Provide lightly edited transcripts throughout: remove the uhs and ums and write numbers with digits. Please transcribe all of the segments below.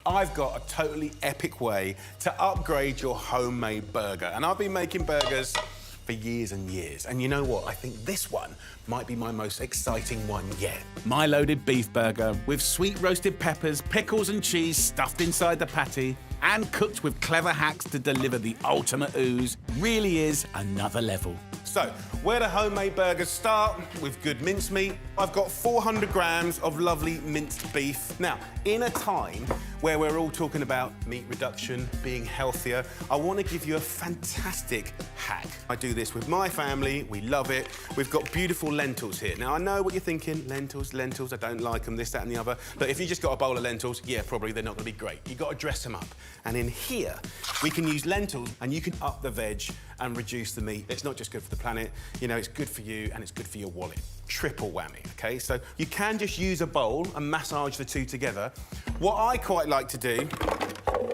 I've got a totally epic way to upgrade your homemade burger. And I've been making burgers for years and years. And you know what? I think this one might be my most exciting one yet. My loaded beef burger with sweet roasted peppers, pickles and cheese stuffed inside the patty and cooked with clever hacks to deliver the ultimate ooze really is another level. So, where do homemade burgers start? With good mincemeat. I've got 400 grams of lovely minced beef. Now, in a time where we're all talking about meat reduction, being healthier, I want to give you a fantastic hack. I do this with my family, we love it. We've got beautiful lentils here. Now, I know what you're thinking, lentils, I don't like them, this, that and the other. But if you just got a bowl of lentils, yeah, probably they're not going to be great. You've got to dress them up. And in here, we can use lentils and you can up the veg and reduce the meat. It's not just good for the planet, you know, it's good for you and it's good for your wallet. Triple whammy, okay? So you can just use a bowl and massage the two together. What I quite like to do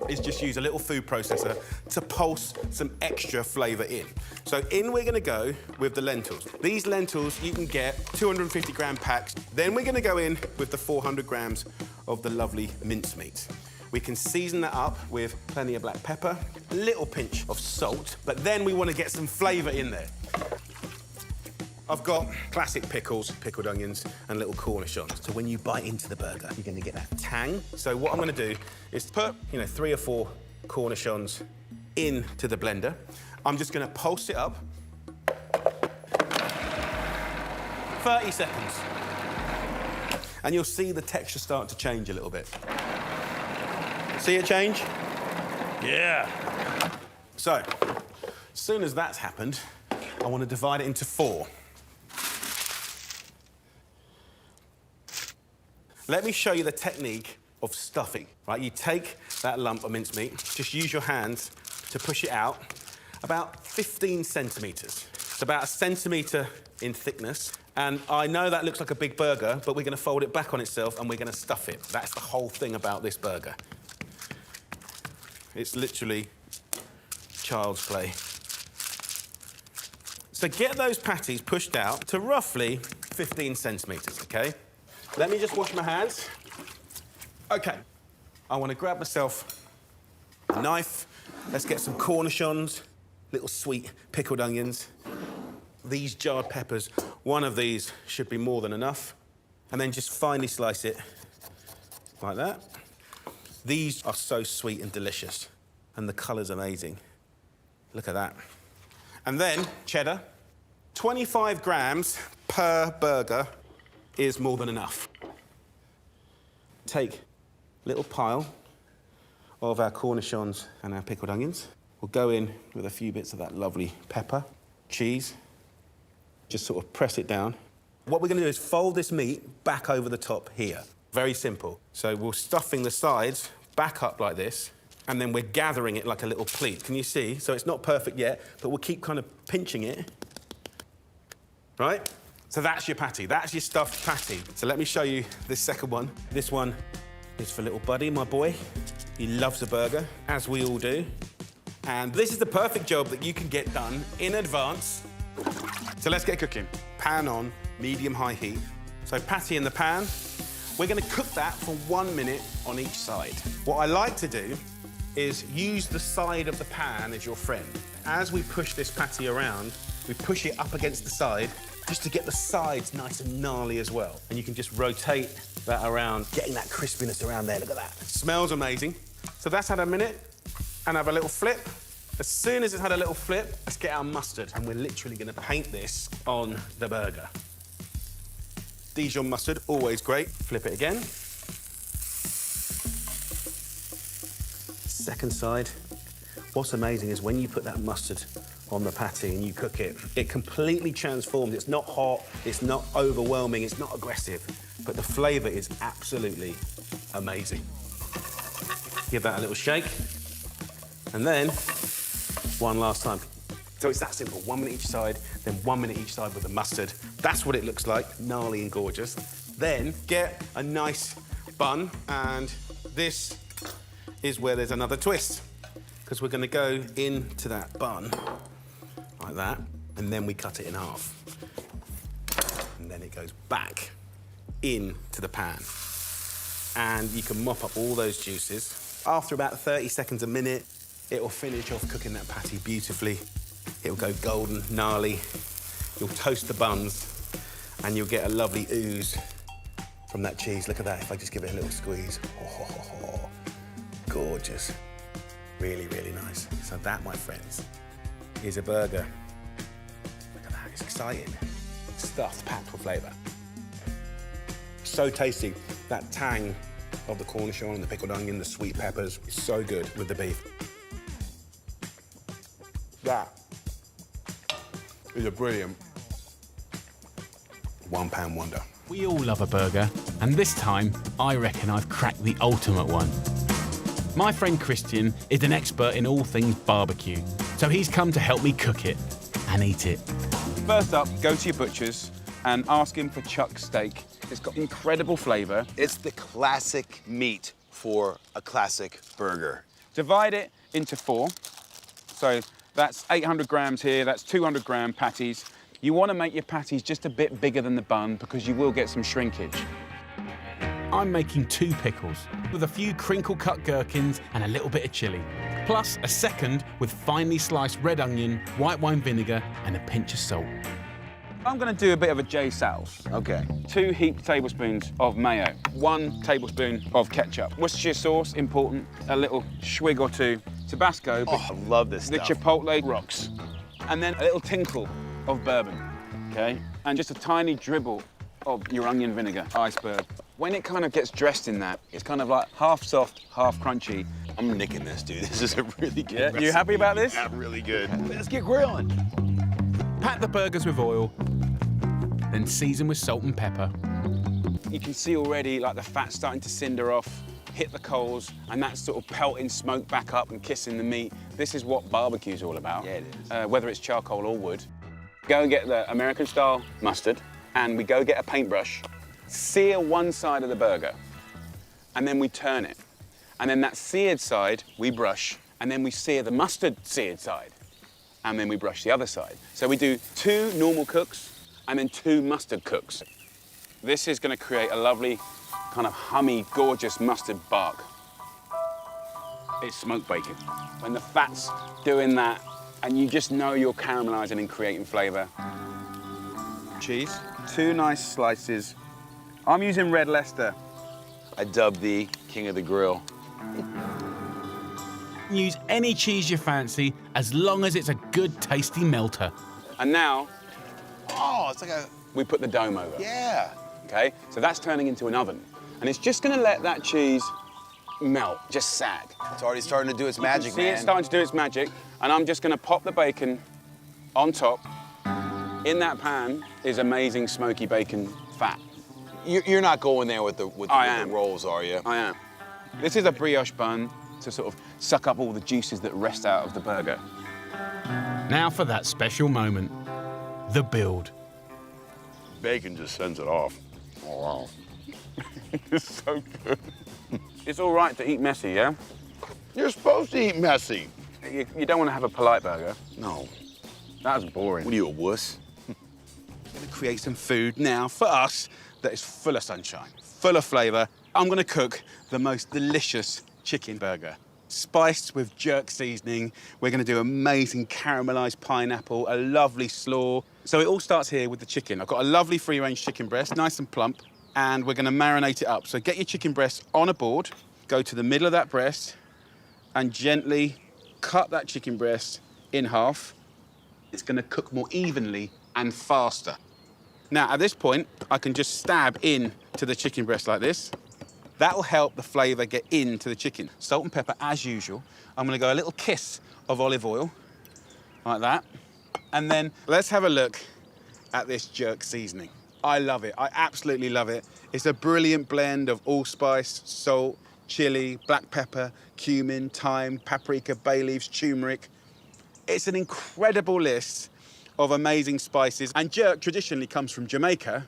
is just use a little food processor to pulse some extra flavour in. So in we're gonna go with the lentils. These lentils, you can get 250 gram packs. Then we're gonna go in with the 400 grams of the lovely mincemeat. We can season that up with plenty of black pepper, a little pinch of salt, but then we want to get some flavour in there. I've got classic pickles, pickled onions, and little cornichons. So when you bite into the burger, you're going to get that tang. So what I'm going to do is put, 3 or 4 cornichons into the blender. I'm just going to pulse it up. 30 seconds. And you'll see the texture start to change a little bit. See it change? Yeah. So, as soon as that's happened, I want to divide it into 4. Let me show you the technique of stuffing, right? You take that lump of mincemeat, just use your hands to push it out about 15 centimetres. It's about 1 centimetre in thickness. And I know that looks like a big burger, but we're going to fold it back on itself and we're going to stuff it. That's the whole thing about this burger. It's literally child's play. So get those patties pushed out to roughly 15 centimetres, OK? Let me just wash my hands. OK, I want to grab myself a knife. Let's get some cornichons, little sweet pickled onions. These jarred peppers, one of these should be more than enough. And then just finely slice it like that. These are so sweet and delicious, and the colour's amazing. Look at that. And then cheddar. 25 grams per burger is more than enough. Take a little pile of our cornichons and our pickled onions. We'll go in with a few bits of that lovely pepper, cheese. Just sort of press it down. What we're going to do is fold this meat back over the top here. Very simple. So we're stuffing the sides back up like this, and then we're gathering it like a little pleat. Can you see? So it's not perfect yet, but we'll keep kind of pinching it. Right? So that's your patty. That's your stuffed patty. So let me show you this second one. This one is for little Buddy, my boy. He loves a burger, as we all do. And this is the perfect job that you can get done in advance. So let's get cooking. Pan on, medium-high heat. So patty in the pan. We're going to cook that for 1 minute on each side. What I like to do is use the side of the pan as your friend. As we push this patty around, we push it up against the side just to get the sides nice and gnarly as well. And you can just rotate that around, getting that crispiness around there. Look at that. Smells amazing. So that's had a minute, and have a little flip. As soon as it's had a little flip, let's get our mustard. And we're literally going to paint this on the burger. Dijon mustard, always great. Flip it again. Second side. What's amazing is when you put that mustard on the patty and you cook it, it completely transforms. It's not hot, it's not overwhelming, it's not aggressive, but the flavour is absolutely amazing. Give that a little shake. And then, one last time. So it's that simple, 1 minute each side, then 1 minute each side with the mustard. That's what it looks like, gnarly and gorgeous. Then get a nice bun, and this is where there's another twist, because we're gonna go into that bun, like that, and then we cut it in half. And then it goes back into the pan. And you can mop up all those juices. After about 30 seconds a minute, it will finish off cooking that patty beautifully. It will go golden, gnarly. You'll toast the buns, and you'll get a lovely ooze from that cheese. Look at that, if I just give it a little squeeze. Oh, gorgeous. Really, really nice. So that, my friends, is a burger. Look at that, it's exciting. Stuffed, packed with flavour. So tasty. That tang of the cornichon, the pickled onion, the sweet peppers, is so good with the beef. That is a brilliant £1 wonder. We all love a burger, and this time, I reckon I've cracked the ultimate one. My friend Christian is an expert in all things barbecue, so he's come to help me cook it and eat it. First up, go to your butcher's and ask him for chuck steak. It's got incredible flavour. It's the classic meat for a classic burger. Divide it into 4. So that's 800 grams here, that's 200 gram patties. You want to make your patties just a bit bigger than the bun because you will get some shrinkage. I'm making 2 pickles with a few crinkle-cut gherkins and a little bit of chilli, plus a second with finely sliced red onion, white wine vinegar and a pinch of salt. I'm going to do a bit of a J. Sal's. Okay. 2 heaped tablespoons of mayo, 1 tablespoon of ketchup. Worcestershire sauce, important, a little swig or 2. Tabasco, Oh, I love this the stuff. chipotle rocks. And then a little tinkle of bourbon, okay? And just a tiny dribble of your onion vinegar, iceberg. When it kind of gets dressed in that, it's kind of like half soft, half crunchy. I'm nicking this, dude. This is a really good Yeah, you happy about this? Yeah, really good. Let's get grilling. Pat the burgers with oil, then season with salt and pepper. You can see already like the fat starting to cinder off, hit the coals, and that sort of pelting smoke back up and kissing the meat. This is what barbecue's all about. Yeah, it is. Whether it's charcoal or wood. Go and get the American-style mustard, and we go get a paintbrush, sear one side of the burger, and then we turn it. And then that seared side, we brush, and then we sear the mustard seared side, and then we brush the other side. So we do 2 normal cooks, and then 2 mustard cooks. This is gonna create a lovely, kind of hummy, gorgeous mustard bark. It's smoked bacon. When the fat's doing that, and you just know you're caramelizing and creating flavor. Cheese, 2 nice slices. I'm using red Leicester. I dubbed the king of the grill. Use any cheese you fancy, as long as it's a good, tasty melter. And now, Oh, it's like a, we put the dome over. yeah. Okay, so that's turning into an oven. And it's just gonna let that cheese melt, just sag. It's already starting to do its You magic, can see man. it starting to do its magic, and I'm just gonna pop the bacon on top. In that pan is amazing smoky bacon fat. You're not going there with the I am. rolls, are you? I am. This is a brioche bun to sort of suck up all the juices that rest out of the burger. Now for that special moment, the build. Bacon just sends it off. Oh, wow. It's so good. It's all right to eat messy, yeah? You're supposed to eat messy. You don't want to have a polite burger. No. That's boring. What are you, a wuss? I'm gonna create some food now for us that is full of sunshine, full of flavor. I'm gonna cook the most delicious chicken burger. Spiced with jerk seasoning. We're gonna do amazing caramelized pineapple, a lovely slaw. So it all starts here with the chicken. I've got a lovely free-range chicken breast, nice and plump, and we're gonna marinate it up. So get your chicken breast on a board, go to the middle of that breast, and gently cut that chicken breast in half. It's gonna cook more evenly and faster. Now, at this point, I can just stab in to the chicken breast like this. That'll help the flavor get into the chicken. Salt and pepper, as usual. I'm gonna go a little kiss of olive oil, like that. And then let's have a look at this jerk seasoning. I love it, I absolutely love it. It's a brilliant blend of allspice, salt, chili, black pepper, cumin, thyme, paprika, bay leaves, turmeric. It's an incredible list of amazing spices. And jerk traditionally comes from Jamaica,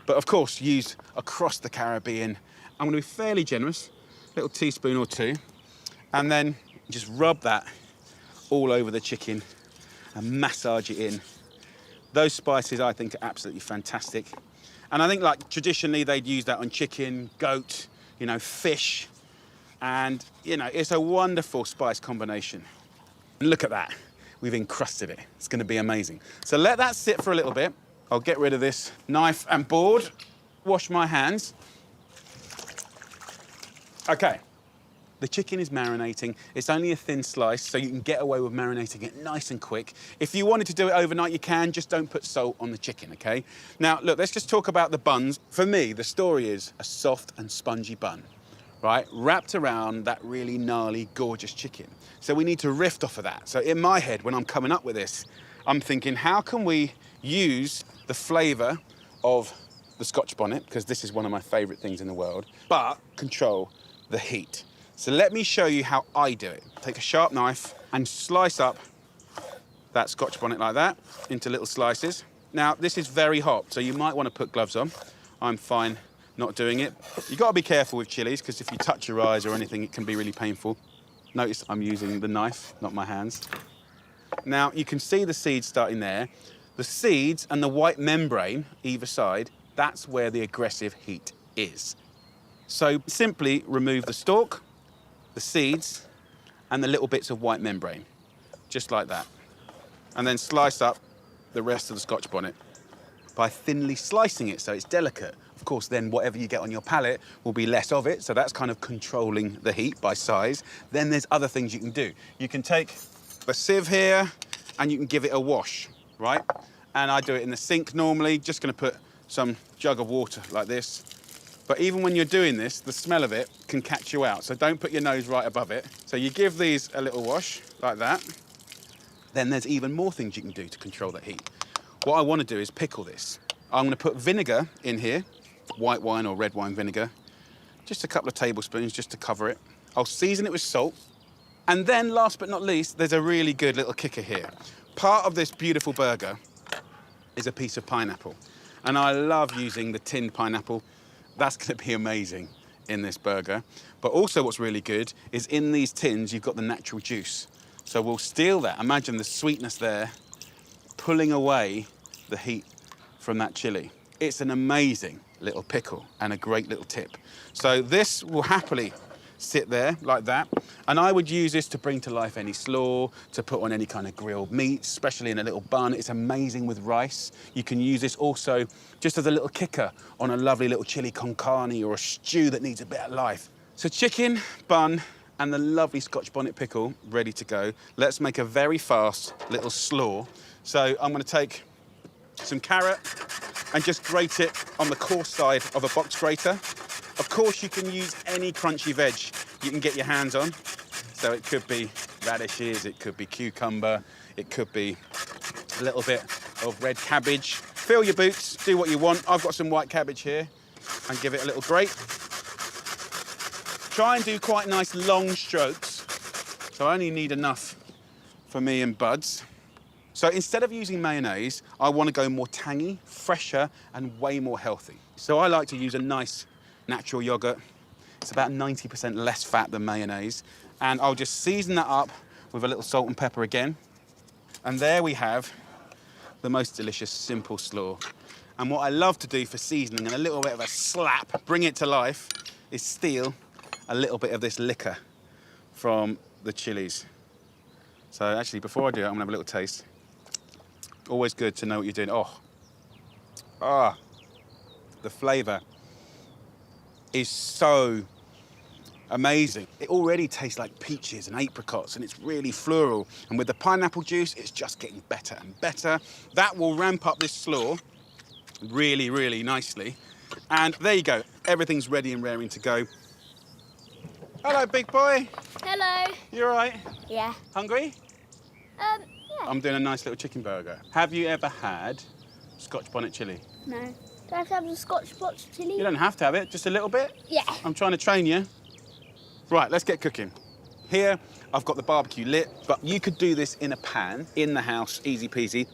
but of course used across the Caribbean. I'm gonna be fairly generous, a little teaspoon or 2, and then just rub that all over the chicken and massage it in. Those spices I think are absolutely fantastic. And I think like traditionally they'd use that on chicken, goat, you know, fish. And, you know, it's a wonderful spice combination. And look at that. We've encrusted it. It's going to be amazing. So let that sit for a little bit. I'll get rid of this knife and board. Wash my hands. OK. The chicken is marinating. It's only a thin slice, so you can get away with marinating it nice and quick. If you wanted to do it overnight, you can. Just don't put salt on the chicken, OK? Now, look, let's just talk about the buns. For me, the story is a soft and spongy bun, right, wrapped around that really gnarly, gorgeous chicken. So we need to riff off of that. So in my head, when I'm coming up with this, I'm thinking, how can we use the flavour of the Scotch bonnet, because this is one of my favourite things in the world, but control the heat. So let me show you how I do it. Take a sharp knife and slice up that Scotch bonnet like that into little slices. Now, this is very hot, so you might want to put gloves on. I'm fine not doing it. You've got to be careful with chilies, because if you touch your eyes or anything, it can be really painful. Notice I'm using the knife, not my hands. Now, you can see the seeds starting there. The seeds and the white membrane either side, that's where the aggressive heat is. So simply remove the stalk, the seeds, and the little bits of white membrane, just like that. And then slice up the rest of the Scotch bonnet by thinly slicing it so it's delicate. Of course, then whatever you get on your palate will be less of it, so that's kind of controlling the heat by size. Then there's other things you can do. You can take a sieve here and you can give it a wash, right? And I do it in the sink normally, just gonna put some jug of water like this. But even when you're doing this, the smell of it can catch you out, so don't put your nose right above it. So you give these a little wash, like that. Then there's even more things you can do to control the heat. What I want to do is pickle this. I'm going to put vinegar in here, white wine or red wine vinegar, just a couple of tablespoons just to cover it. I'll season it with salt. And then, last but not least, there's a really good little kicker here. Part of this beautiful burger is a piece of pineapple. And I love using the tinned pineapple. That's going to be amazing in this burger. But also what's really good is in these tins, you've got the natural juice. So we'll steal that. Imagine the sweetness there, pulling away the heat from that chili. It's an amazing little pickle and a great little tip. So this will happily sit there like that. And I would use this to bring to life any slaw, to put on any kind of grilled meat, especially in a little bun. It's amazing with rice. You can use this also just as a little kicker on a lovely little chili con carne or a stew that needs a bit of life. So chicken, bun, and the lovely Scotch bonnet pickle ready to go. Let's make a very fast little slaw. So I'm gonna take some carrot and just grate it on the coarse side of a box grater. Of course, you can use any crunchy veg you can get your hands on. So it could be radishes, it could be cucumber, it could be a little bit of red cabbage. Fill your boots, do what you want. I've got some white cabbage here and give it a little grate. Try and do quite nice long strokes. So I only need enough for me and Buds. So instead of using mayonnaise, I want to go more tangy, fresher, and way more healthy. So I like to use a nice natural yogurt. It's about 90% less fat than mayonnaise. And I'll just season that up with a little salt and pepper again. And there we have the most delicious, simple slaw. And what I love to do for seasoning and a little bit of a slap, bring it to life, is steal a little bit of this liquor from the chilies. So actually, before I do it, I'm gonna have a little taste. Always good to know what you're doing. The flavour is so amazing. It already tastes like peaches and apricots, and it's really floral. And with the pineapple juice, it's just getting better and better. That will ramp up this slaw really, really nicely. And there you go. Everything's ready and raring to go. Hello, big boy. Hello. You all right? Yeah. Hungry? Yeah. I'm doing a nice little chicken burger. Have you ever had Scotch bonnet chilli? No. Do I have to have the Scotch bonnet chilli? You don't have to have it, just a little bit. Yeah. I'm trying to train you. Right, let's get cooking. Here, I've got the barbecue lit, but you could do this in a pan, in the house, easy peasy.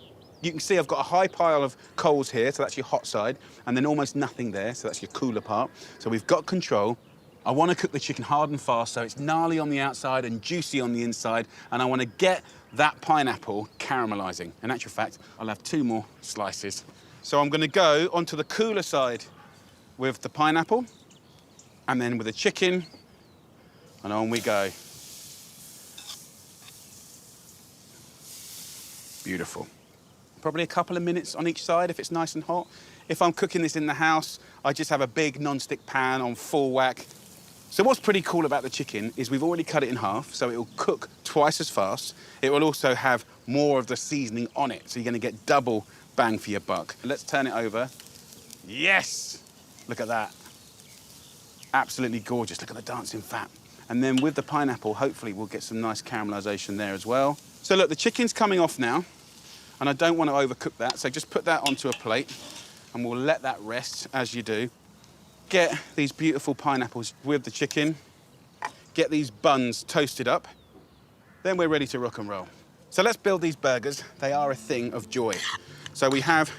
You can see I've got a high pile of coals here, so that's your hot side, and then almost nothing there, so that's your cooler part. So we've got control. I want to cook the chicken hard and fast, so it's gnarly on the outside and juicy on the inside, and I want to get that pineapple caramelising. In actual fact, I'll have 2 more slices. So I'm going to go onto the cooler side with the pineapple, and then with the chicken, And on we go. Beautiful. Probably a couple of minutes on each side if it's nice and hot. If I'm cooking this in the house, I just have a big non-stick pan on full whack. So what's pretty cool about the chicken is we've already cut it in half, so it will cook twice as fast. It will also have more of the seasoning on it, so you're gonna get double bang for your buck. Let's turn it over. Yes! Look at that. Absolutely gorgeous. Look at the dancing fat. And then with the pineapple, hopefully we'll get some nice caramelization there as well. So look, the chicken's coming off now, and I don't want to overcook that, so just put that onto a plate, and we'll let that rest as you do. Get these beautiful pineapples with the chicken, get these buns toasted up, then we're ready to rock and roll. So let's build these burgers. They are a thing of joy. So we have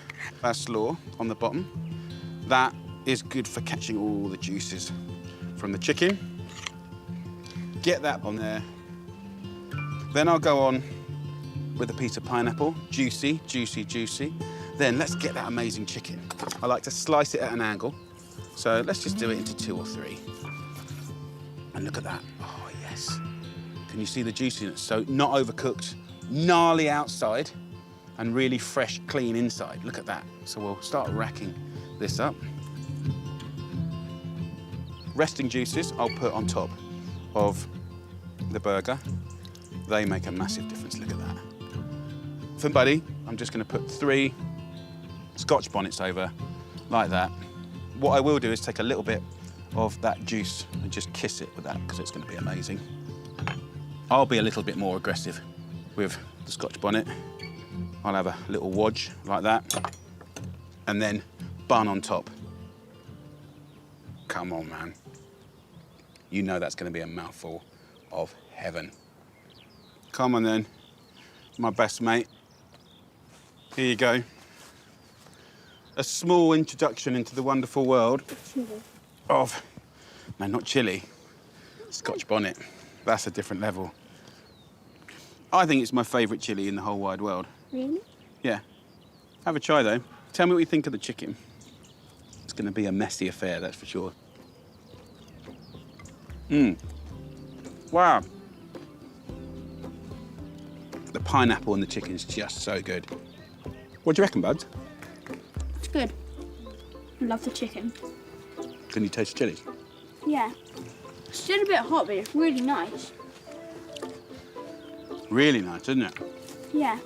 our slaw on the bottom. That is good for catching all the juices from the chicken. Get that on there. Then I'll go on with a piece of pineapple. Juicy, juicy, juicy. Then let's get that amazing chicken. I like to slice it at an angle. So let's just do it into 2 or 3. And look at that. Oh, yes. Can you see the juiciness? So not overcooked, gnarly outside, and really fresh, clean inside. Look at that. So we'll start racking this up. Resting juices I'll put on top of the burger. They make a massive difference. Look at that. For buddy, I'm just going to put 3 Scotch bonnets over like that. What I will do is take a little bit of that juice and just kiss it with that because it's going to be amazing. I'll be a little bit more aggressive with the Scotch bonnet. I'll have a little wodge like that and then bun on top. Come on, man. You know that's going to be a mouthful of heaven. Come on then, my best mate. Here you go. A small introduction into the wonderful world of, no, not chili, Scotch bonnet. That's a different level. I think it's my favourite chili in the whole wide world. Really? Yeah. Have a try, though. Tell me what you think of the chicken. It's going to be a messy affair, that's for sure. Wow. The pineapple and the chicken is just so good. What do you reckon, buds? It's good. I love the chicken. Can you taste chili? Yeah. It's still a bit hot, but it's really nice. Really nice, isn't it? Yeah.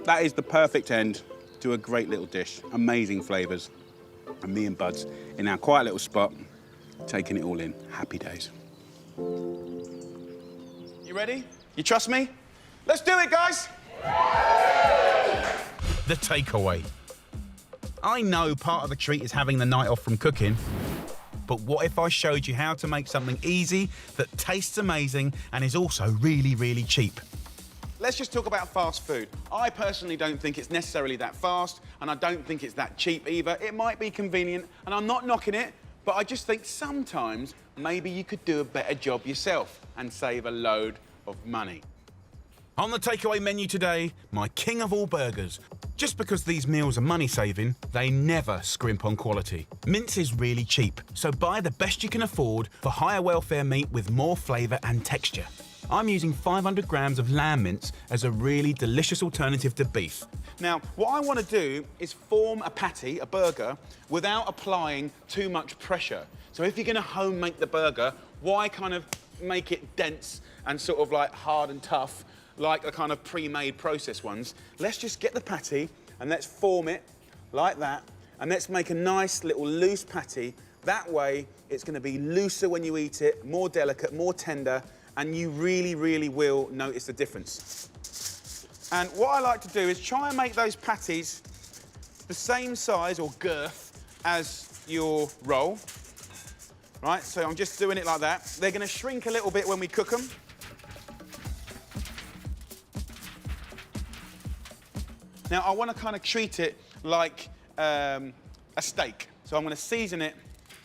That is the perfect end to a great little dish. Amazing flavours. And me and Buds in our quiet little spot, taking it all in. Happy days. You ready? You trust me? Let's do it, guys! The takeaway. I know part of the treat is having the night off from cooking, but what if I showed you how to make something easy that tastes amazing and is also really, really cheap? Let's just talk about fast food. I personally don't think it's necessarily that fast, and I don't think it's that cheap either. It might be convenient, and I'm not knocking it, but I just think sometimes maybe you could do a better job yourself and save a load of money. On the takeaway menu today, my king of all burgers. Just because these meals are money-saving, they never scrimp on quality. Mince is really cheap, so buy the best you can afford for higher welfare meat with more flavour and texture. I'm using 500 grams of lamb mince as a really delicious alternative to beef. Now, what I want to do is form a patty, a burger, without applying too much pressure. So if you're going to home make the burger, why kind of make it dense and sort of like hard and tough, like the kind of pre-made processed ones? Let's just get the patty and let's form it like that, and let's make a nice little loose patty. That way, it's going to be looser when you eat it, more delicate, more tender, and you really, really will notice the difference. And what I like to do is try and make those patties the same size or girth as your roll. Right, so I'm just doing it like that. They're going to shrink a little bit when we cook them. Now, I want to kind of treat it like a steak. So I'm going to season it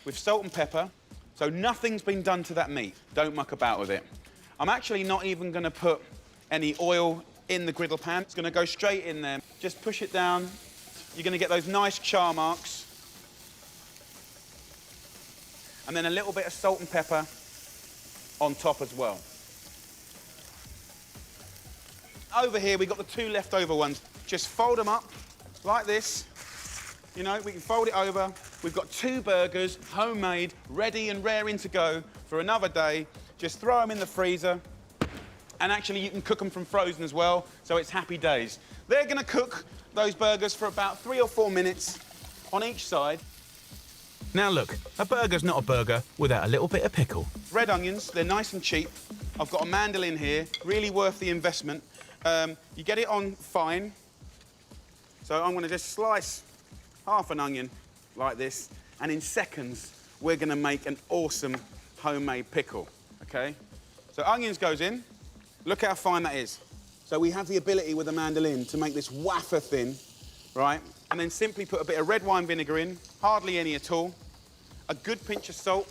with salt and pepper. So nothing's been done to that meat. Don't muck about with it. I'm actually not even going to put any oil in the griddle pan. It's going to go straight in there. Just push it down. You're going to get those nice char marks. And then a little bit of salt and pepper. on top as well. Over here, we've got the 2 leftover ones. Just fold them up like this. You know, we can fold it over. We've got 2 burgers, homemade, ready and raring to go for another day. Just throw them in the freezer. And actually, you can cook them from frozen as well, so it's happy days. They're gonna cook those burgers for about 3 or 4 minutes on each side. Now look, a burger's not a burger without a little bit of pickle. Red onions, they're nice and cheap. I've got a mandolin here, really worth the investment. You get it on fine. So I'm gonna just slice half an onion like this, and in seconds, we're gonna make an awesome homemade pickle, okay? So onions goes in. Look how fine that is. So we have the ability with a mandolin to make this wafer thin, right? And then simply put a bit of red wine vinegar in, hardly any at all, a good pinch of salt,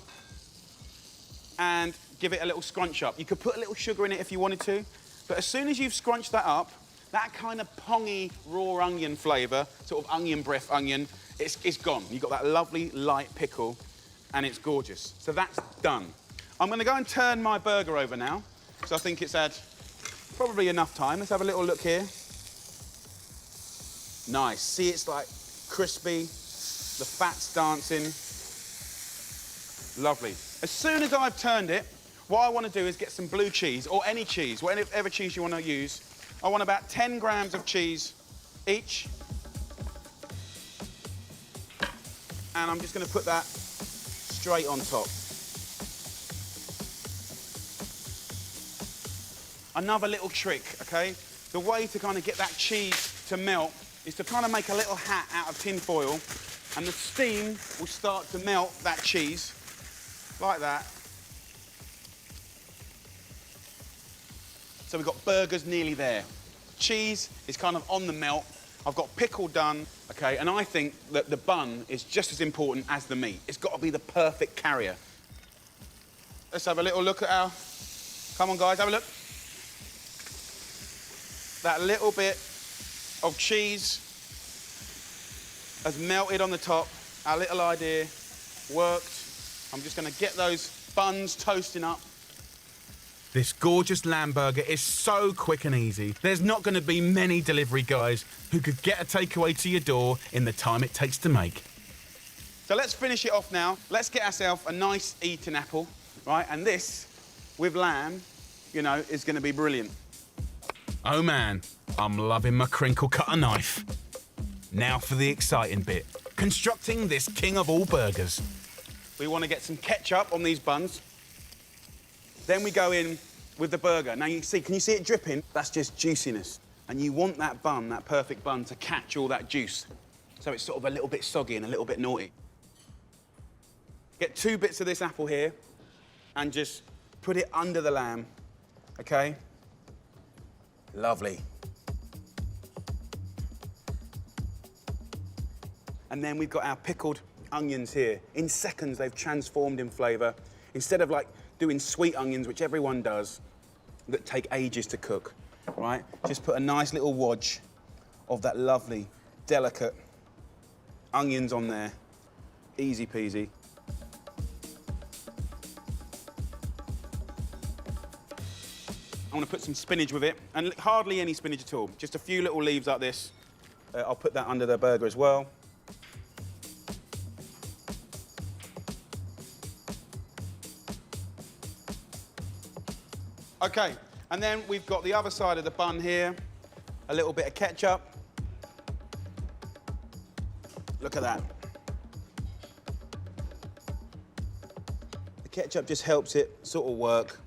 and give it a little scrunch up. You could put a little sugar in it if you wanted to, but as soon as you've scrunched that up, that kind of pongy raw onion flavour, sort of onion breath onion, it's gone. You've got that lovely light pickle, and it's gorgeous. So that's done. I'm gonna go and turn my burger over now, because I think it's had probably enough time. Let's have a little look here. Nice. See, it's like crispy, the fat's dancing. Lovely. As soon as I've turned it, what I want to do is get some blue cheese, or any cheese, whatever cheese you want to use. I want about 10 grams of cheese each. And I'm just going to put that straight on top. Another little trick, okay? The way to kind of get that cheese to melt is to kind of make a little hat out of tin foil, and the steam will start to melt that cheese, like that. So we've got burgers nearly there. Cheese is kind of on the melt. I've got pickle done, okay? And I think that the bun is just as important as the meat. It's got to be the perfect carrier. Let's have a little look at our... Come on, guys, have a look. That little bit of cheese has melted on the top. Our little idea worked. I'm just going to get those buns toasting up. This gorgeous lamb burger is so quick and easy. There's not going to be many delivery guys who could get a takeaway to your door in the time it takes to make. So let's finish it off now. Let's get ourselves a nice eating apple, right? And this, with lamb, you know, is going to be brilliant. Oh man, I'm loving my crinkle cutter knife. Now for the exciting bit, constructing this king of all burgers. We want to get some ketchup on these buns. Then we go in with the burger. Now you see, can you see it dripping? That's just juiciness. And you want that bun, that perfect bun, to catch all that juice. So it's sort of a little bit soggy and a little bit naughty. Get 2 bits of this apple here and just put it under the lamb, okay? Lovely. And then we've got our pickled onions here. In seconds, they've transformed in flavour. Instead of like doing sweet onions, which everyone does, that take ages to cook, right? Just put a nice little wodge of that lovely, delicate onions on there. Easy peasy. I want to put some spinach with it, and hardly any spinach at all. Just a few little leaves like this. I'll put that under the burger as well. Okay, and then we've got the other side of the bun here. A little bit of ketchup. Look at that. The ketchup just helps it sort of work.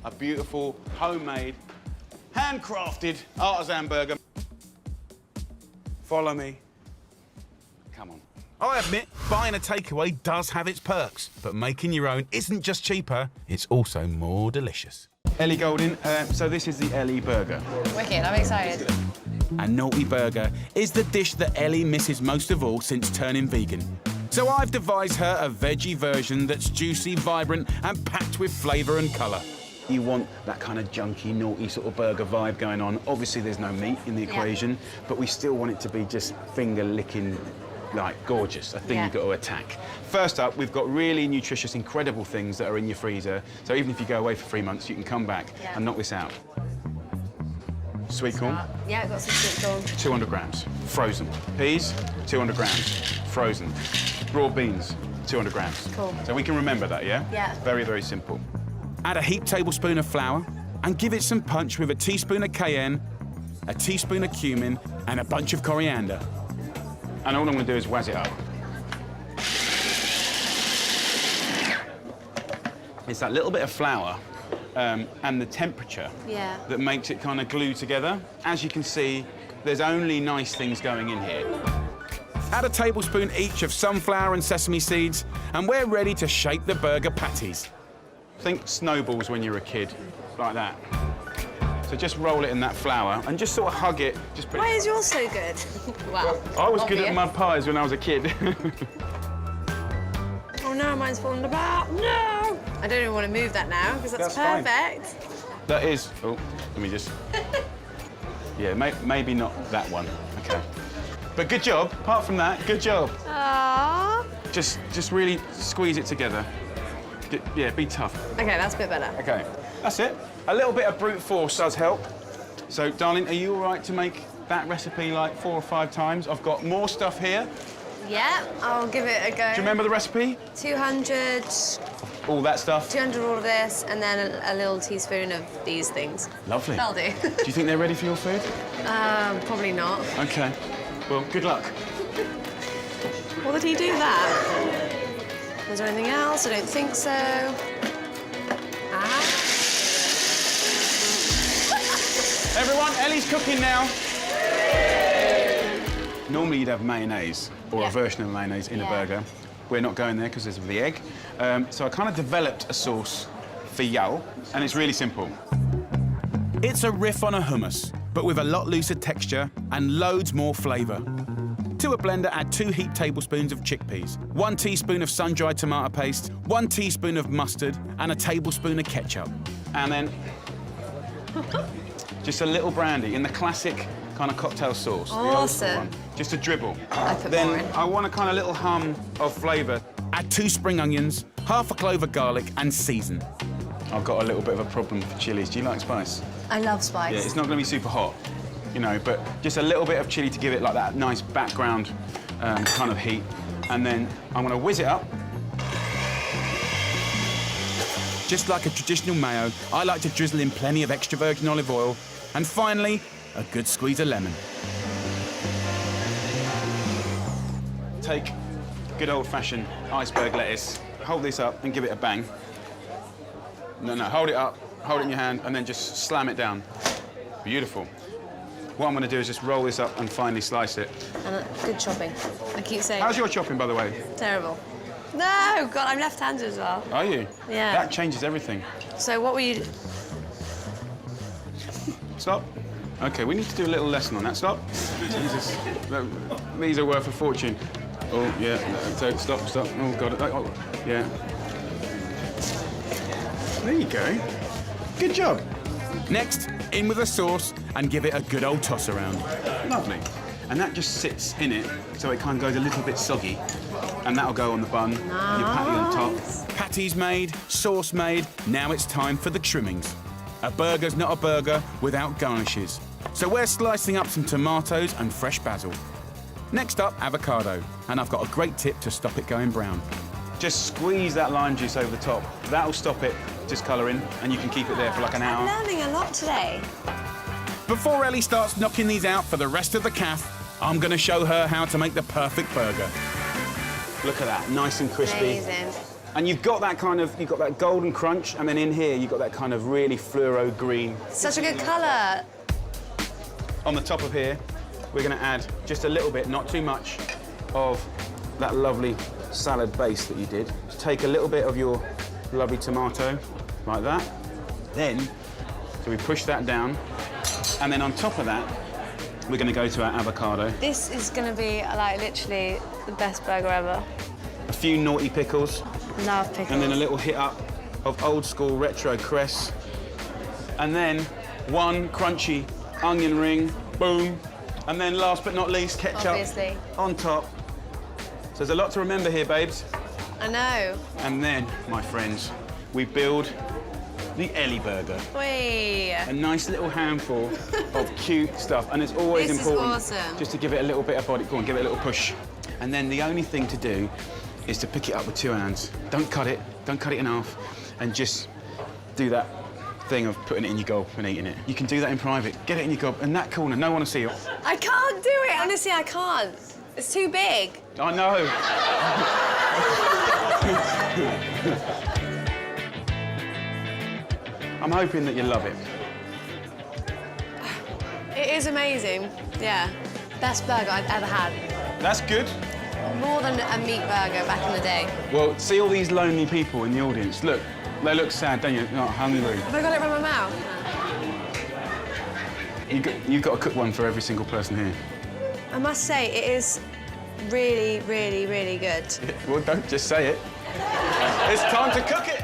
A beautiful, homemade, handcrafted artisan burger. Follow me. Come on. I admit, buying a takeaway does have its perks, but making your own isn't just cheaper, it's also more delicious. Ellie Golding, so this is the Ellie burger. Wicked, I'm excited. A naughty burger is the dish that Ellie misses most of all since turning vegan. So I've devised her a veggie version that's juicy, vibrant, and packed with flavour and colour. You want that kind of junky, naughty sort of burger vibe going on. Obviously, there's no meat in the equation, but we still want it to be just finger-licking like gorgeous, a thing Yeah. you've got to attack. First up, we've got really nutritious, incredible things that are in your freezer. So even if you go away for 3 months, you can come back Yeah. and knock this out. Sweet corn, Yeah, I've got some sweet corn. 200 grams, frozen. Peas, 200 grams, frozen. Raw beans, 200 grams. Cool. So we can remember that, yeah? Yeah. Very, very simple. Add a heaped tablespoon of flour and give it some punch with a teaspoon of cayenne, a teaspoon of cumin, and a bunch of coriander. And all I'm going to do is wazz it up. It's that little bit of flour and the temperature Yeah. that makes it kind of glue together. As you can see, there's only nice things going in here. Add a tablespoon each of sunflower and sesame seeds, and we're ready to shape the burger patties. Think snowballs when you're a kid, like that. So just roll it in that flour and just sort of hug it. Just put Why it... is yours so good? Wow. I was good at Obvious. mud pies when I was a kid. Oh no, mine's falling apart. No! I don't even want to move that now because that's That's fine. perfect. That is... Oh, let me just... Yeah, maybe not that one. OK. But good job. Apart from that, good job. Aww. Just really squeeze it together. Yeah, be tough. Okay, that's a bit better. OK, that's it. A little bit of brute force does help. So, darling, are you all right to make that recipe like 4 or 5 times? I've got more stuff here. Yeah, I'll give it a go. Do you remember the recipe? 200, All that stuff? 200 all of this, and then a little teaspoon of these things. Lovely. That'll do. Do you think they're ready for your food? Probably not. OK. Well, good luck. What did he do that? Was there anything else? I don't think so. Ah. Everyone, Ellie's cooking now. Normally you'd have mayonnaise or a version of mayonnaise in a burger. We're not going there because there's the egg. So I kind of developed a sauce for yao, and it's really simple. It's a riff on a hummus, but with a lot looser texture and loads more flavour. To a blender, add 2 heaped tablespoons of chickpeas, 1 teaspoon of sun-dried tomato paste, 1 teaspoon of mustard, and a tablespoon of ketchup. And then just a little brandy in the classic kind of cocktail sauce. The old school Awesome. one. Just a dribble. I put Then more in. I want a kind of little hum of flavour. Add 2 spring onions, half a clove of garlic, and season. I've got a little bit of a problem for chilies. Do you like spice? I love spice. Yeah, it's not going to be super hot, you know, but just a little bit of chili to give it like that nice background kind of heat. And then I'm going to whiz it up. Just like a traditional mayo, I like to drizzle in plenty of extra virgin olive oil. And finally, a good squeeze of lemon. Take good old-fashioned iceberg lettuce, hold this up and give it a bang. No, hold it up, hold it in your hand, and then just slam it down. Beautiful. What I'm going to do is just roll this up and finally slice it. And good chopping. I keep saying How's your chopping, by the way? terrible. No, God, I'm left-handed as well. Are you? Yeah. That changes everything. So what were you... Stop. OK, we need to do a little lesson on that. Stop. Jesus. These are worth a fortune. Oh, yeah. So, stop. Oh, God. Oh, yeah. There you go. Good job. Next, in with the sauce and give it a good old toss around. Lovely. And that just sits in it, so it kind of goes a little bit soggy. And that'll go on the bun, your patty on top. Patties made, sauce made, now it's time for the trimmings. A burger's not a burger without garnishes. So we're slicing up some tomatoes and fresh basil. Next up, avocado. And I've got a great tip to stop it going brown. Just squeeze that lime juice over the top. That'll stop it discolouring, and you can keep it there for like an hour. I'm learning a lot today. Before Ellie starts knocking these out for the rest of the calf, I'm going to show her how to make the perfect burger. Look at that, nice and crispy. Amazing. And you've got that golden crunch, and then in here you've got that kind of really fluoro green. Such a good colour. On the top of here, we're going to add just a little bit, not too much, of that lovely salad base that you did. Just take a little bit of your lovely tomato, like that. Then, so we push that down, and then on top of that, we're going to go to our avocado. This is going to be, like, literally the best burger ever. A few naughty pickles, Love pickles. and then a little hit up of old school retro cress. And then 1 crunchy onion ring, boom. And then last but not least, ketchup Obviously. on top. So there's a lot to remember here, babes. I know. And then, my friends, we build the Ellie burger. Whee! A nice little handful of cute stuff. And it's always This is important awesome. just to give it a little bit of body, go on, give it a little push. And then the only thing to do is to pick it up with 2 hands. Don't cut it in half, and just do that thing of putting it in your gob and eating it. You can do that in private. Get it in your gob, in that corner, no one will see it. I can't do it, honestly, I can't. It's too big. I know. I'm hoping that you love it. It is amazing, yeah. Best burger I've ever had. That's good. More than a meat burger back in the day. Well, see all these lonely people in the audience. Look, they look sad, don't you? They're not hungry. Have I got it from my mouth? You've got to cook one for every single person here. I must say, it is really, really, really good. Well, don't just say it. It's time to cook it.